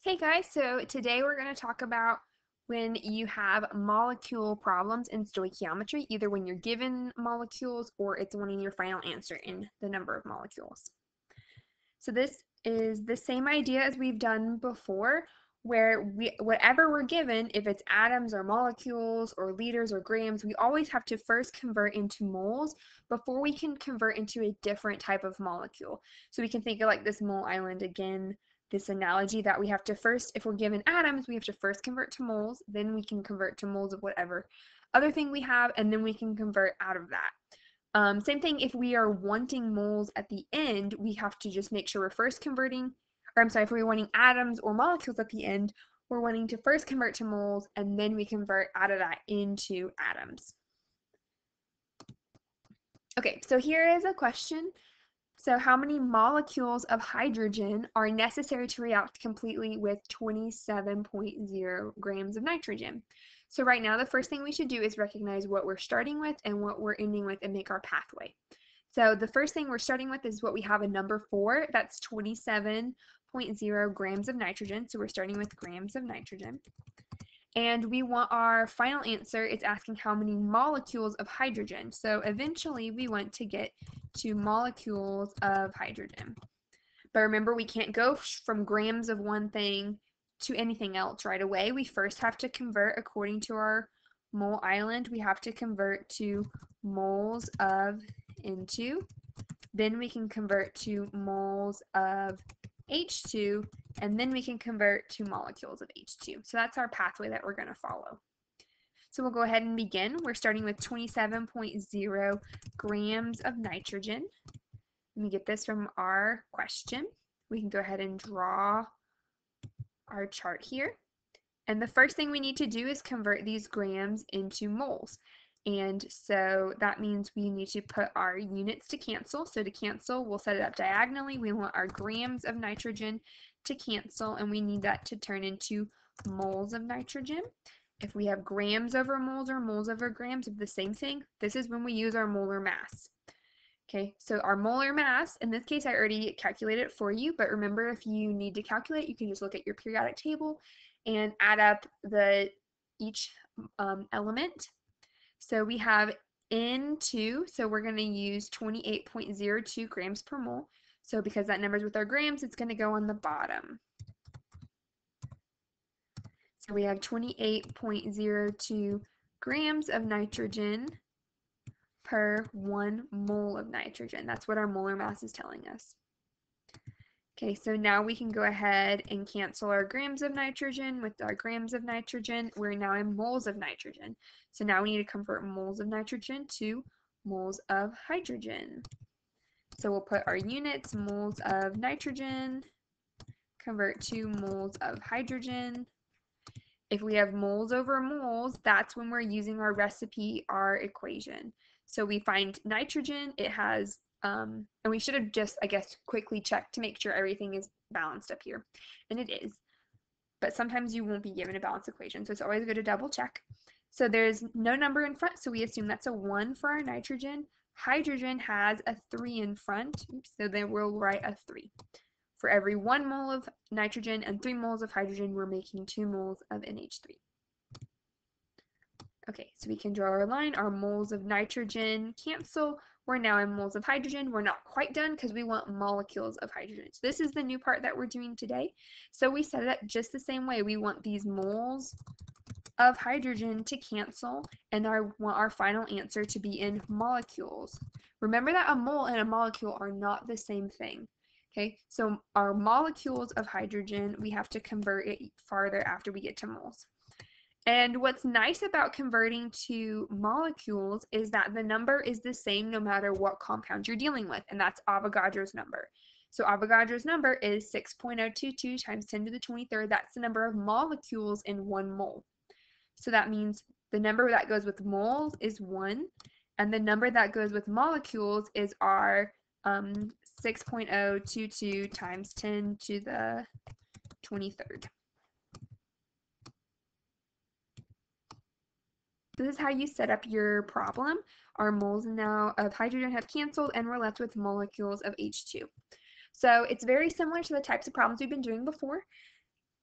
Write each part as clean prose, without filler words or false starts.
Hey guys, so today we're going to talk about when you have molecule problems in stoichiometry, either when you're given molecules or it's wanting your final answer in the number of molecules. So this is the same idea as we've done before, where whatever we're given, if it's atoms or molecules or liters or grams, we always have to first convert into moles before we can convert into a different type of molecule. So we can think of like this mole island again, this analogy that we have to first, if we're given atoms, we have to first convert to moles, then we can convert to moles of whatever other thing we have, and then we can convert out of that. Same thing if we are wanting moles at the end, we have to just make sure we're first converting, or I'm sorry, if we're wanting atoms or molecules at the end, we're wanting to first convert to moles and then we convert out of that into atoms. Okay, so here is a question. So how many molecules of hydrogen are necessary to react completely with 27.0 grams of nitrogen? So right now, the first thing we should do is recognize what we're starting with and what we're ending with and make our pathway. So the first thing we're starting with is what we have in number 4. That's 27.0 grams of nitrogen. So we're starting with grams of nitrogen. And we want our final answer, it's asking how many molecules of hydrogen. So eventually we want to get to molecules of hydrogen. But remember, we can't go from grams of one thing to anything else right away. We first have to convert according to our mole island. We have to convert to moles of N2. Then we can convert to moles of H2, and then we can convert to molecules of H2. So that's our pathway that we're going to follow. So we'll go ahead and begin. We're starting with 27.0 grams of nitrogen. Let me get this from our question. We can go ahead and draw our chart here. And the first thing we need to do is convert these grams into moles. And so that means we need to put our units to cancel. So to cancel, we'll set it up diagonally. We want our grams of nitrogen to cancel, and we need that to turn into moles of nitrogen. If we have grams over moles or moles over grams of the same thing, this is when we use our molar mass. Okay, so our molar mass, in this case I already calculated it for you, but remember if you need to calculate, you can just look at your periodic table and add up each element. So we have N2, so we're going to use 28.02 grams per mole. So because that number is with our grams, it's going to go on the bottom. So we have 28.02 grams of nitrogen per 1 mole of nitrogen. That's what our molar mass is telling us. Okay, so now we can go ahead and cancel our grams of nitrogen with our grams of nitrogen. We're now in moles of nitrogen. So now we need to convert moles of nitrogen to moles of hydrogen. So we'll put our units, moles of nitrogen, convert to moles of hydrogen. If we have moles over moles, that's when we're using our recipe, our equation. So we find nitrogen, it has, and we should have just, I guess, quickly checked to make sure everything is balanced up here. And it is. But sometimes you won't be given a balanced equation, so it's always good to double check. So there's no number in front, so we assume that's a 1 for our nitrogen. Hydrogen has a 3 in front, so then we'll write a 3. For every 1 mole of nitrogen and 3 moles of hydrogen, we're making 2 moles of NH3. Okay, so we can draw our line. Our moles of nitrogen cancel. We're now in moles of hydrogen. We're not quite done because we want molecules of hydrogen. So this is the new part that we're doing today. So we set it up just the same way. We want these moles of hydrogen to cancel, and I want our final answer to be in molecules. Remember that a mole and a molecule are not the same thing. Okay, so our molecules of hydrogen, we have to convert it farther after we get to moles. And what's nice about converting to molecules is that the number is the same no matter what compound you're dealing with, and that's Avogadro's number. So Avogadro's number is 6.022 times 10 to the 23rd. That's the number of molecules in 1 mole. So that means the number that goes with moles is 1, and the number that goes with molecules is our 6.022 times 10 to the 23rd. This is how you set up your problem. Our moles now of hydrogen have canceled, and we're left with molecules of H2. So it's very similar to the types of problems we've been doing before.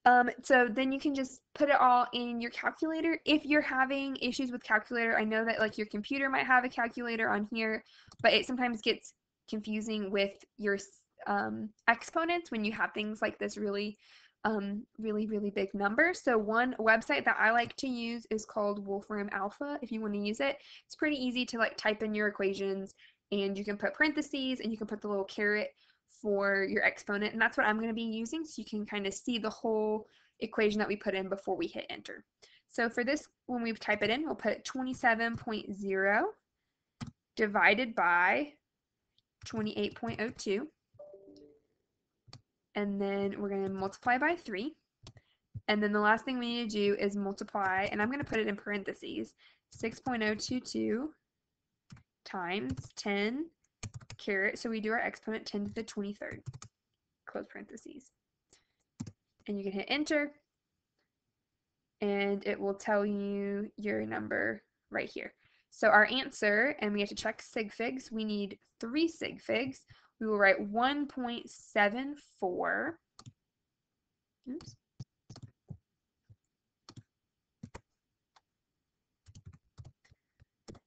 So then you can just put it all in your calculator. If you're having issues with calculator, I know that like your computer might have a calculator on here, but it sometimes gets confusing with your exponents when you have things like this really, really big numbers. So one website that I like to use is called Wolfram Alpha. If you want to use it, it's pretty easy to like type in your equations, and you can put parentheses and you can put the little caret for your exponent, and that's what I'm going to be using, so you can kind of see the whole equation that we put in before we hit enter. So for this, when we type it in, we'll put 27.0 divided by 28.02, and then we're going to multiply by 3, and then the last thing we need to do is multiply, and I'm going to put it in parentheses, 6.022 times 10 caret, so we do our exponent 10 to the 23rd, close parentheses. And you can hit enter, and it will tell you your number right here. So our answer, and we have to check sig figs, we need 3 sig figs. We will write 1.74. Oops.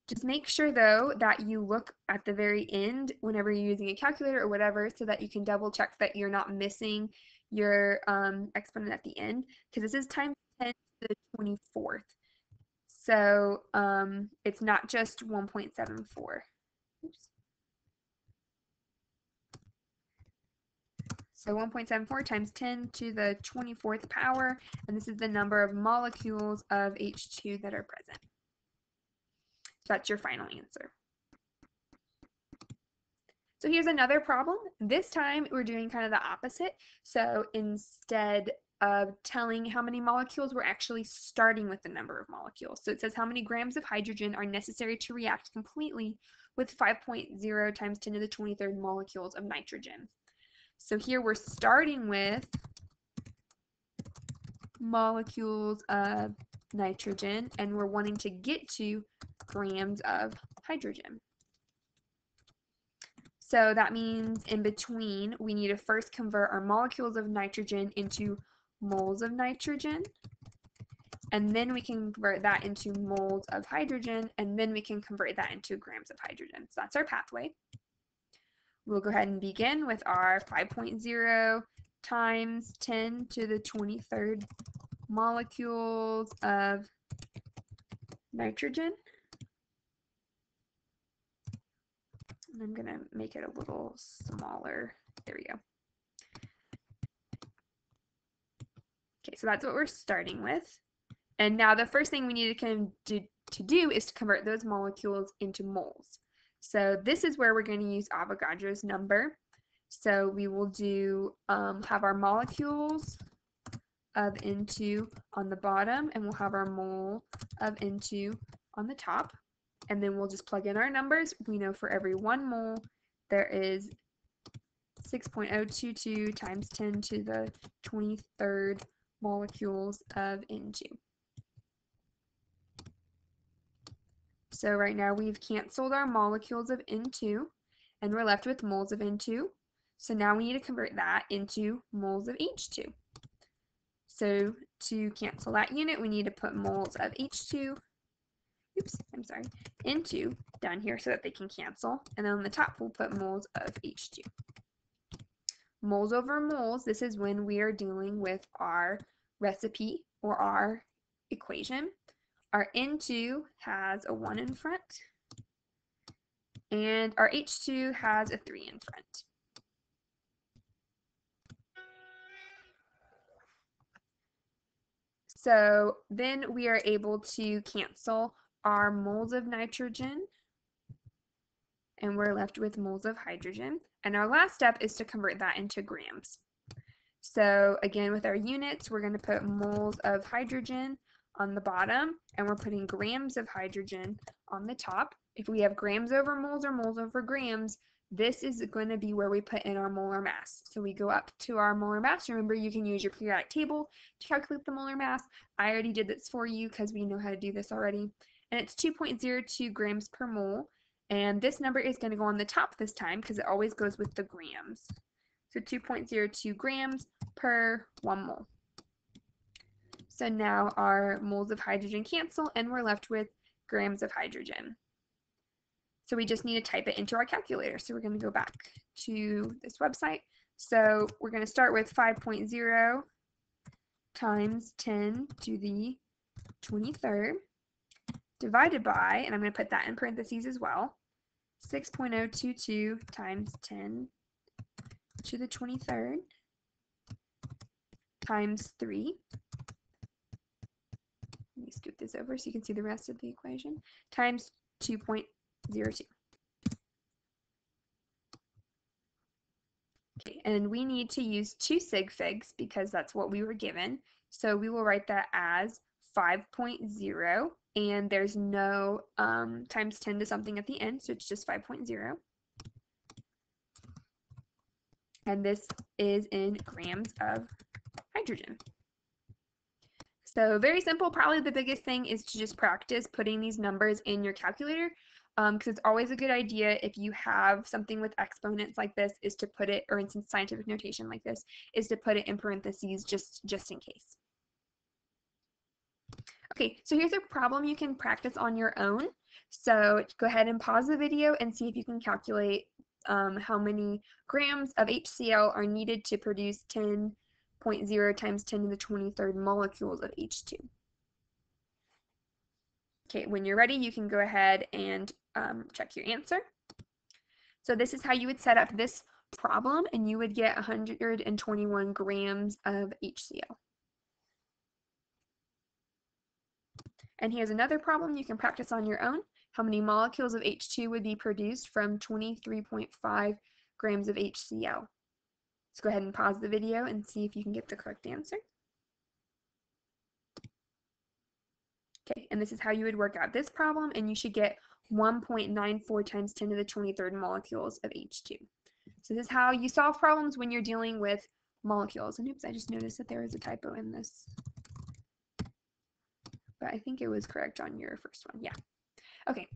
Just make sure though that you look at the very end whenever you're using a calculator or whatever, so that you can double check that you're not missing your exponent at the end, because this is times 10 to the 24th. So it's not just 1.74. Oops. So 1.74 times 10 to the 24th power, and this is the number of molecules of H2 that are present. So that's your final answer. So here's another problem. This time we're doing kind of the opposite. So instead of telling how many molecules, we're actually starting with the number of molecules. So it says how many grams of hydrogen are necessary to react completely with 5.0 times 10 to the 23rd molecules of nitrogen. So here we're starting with molecules of nitrogen, and we're wanting to get to grams of hydrogen. So that means in between, we need to first convert our molecules of nitrogen into moles of nitrogen, and then we can convert that into moles of hydrogen, and then we can convert that into grams of hydrogen. So that's our pathway. We'll go ahead and begin with our 5.0 times 10 to the 23rd molecules of nitrogen. And I'm going to make it a little smaller. There we go. Okay, so that's what we're starting with. And now the first thing we need to do is to convert those molecules into moles. So this is where we're going to use Avogadro's number. So we will do have our molecules of N2 on the bottom, and we'll have our mole of N2 on the top. And then we'll just plug in our numbers. We know for every 1 mole, there is 6.022 times 10 to the 23rd molecules of N2. So right now we've canceled our molecules of N2, and we're left with moles of N2. So now we need to convert that into moles of H2. So to cancel that unit, we need to put moles of H2, N2 down here so that they can cancel. And then on the top, we'll put moles of H2. Moles over moles, this is when we are dealing with our recipe or our equation. Our N2 has a 1 in front, and our H2 has a 3 in front. So then we are able to cancel our moles of nitrogen, and we're left with moles of hydrogen. And our last step is to convert that into grams. So again, with our units, we're going to put moles of hydrogen on the bottom, and we're putting grams of hydrogen on the top. If we have grams over moles or moles over grams, this is going to be where we put in our molar mass. So we go up to our molar mass. Remember, you can use your periodic table to calculate the molar mass. I already did this for you because we know how to do this already. And it's 2.02 grams per mole. And this number is going to go on the top this time because it always goes with the grams. So 2.02 grams per 1 mole. So now our moles of hydrogen cancel and we're left with grams of hydrogen. So we just need to type it into our calculator. So we're going to go back to this website. So we're going to start with 5.0 times 10 to the 23rd divided by, and I'm going to put that in parentheses as well, 6.022 times 10 to the 23rd times 3. Let me scoot this over so you can see the rest of the equation, times 2.02. Okay, and we need to use 2 sig figs because that's what we were given. So we will write that as 5.0, and there's no times 10 to something at the end, so it's just 5.0. And this is in grams of hydrogen. So very simple. Probably the biggest thing is to just practice putting these numbers in your calculator, because it's always a good idea if you have something with exponents like this is to put it, or in some scientific notation like this, is to put it in parentheses just in case. Okay, so here's a problem you can practice on your own. So go ahead and pause the video and see if you can calculate how many grams of HCl are needed to produce 10.0 times 10 to the 23rd molecules of H2. Okay, when you're ready, you can go ahead and check your answer. So this is how you would set up this problem, and you would get 121 grams of HCl. And here's another problem you can practice on your own. How many molecules of H2 would be produced from 23.5 grams of HCl? Let's go ahead and pause the video and see if you can get the correct answer. Okay, and this is how you would work out this problem, and you should get 1.94 times 10 to the 23rd molecules of H2. So this is how you solve problems when you're dealing with molecules. And oops, I just noticed that there was a typo in this. But I think it was correct on your first one. Yeah. Okay,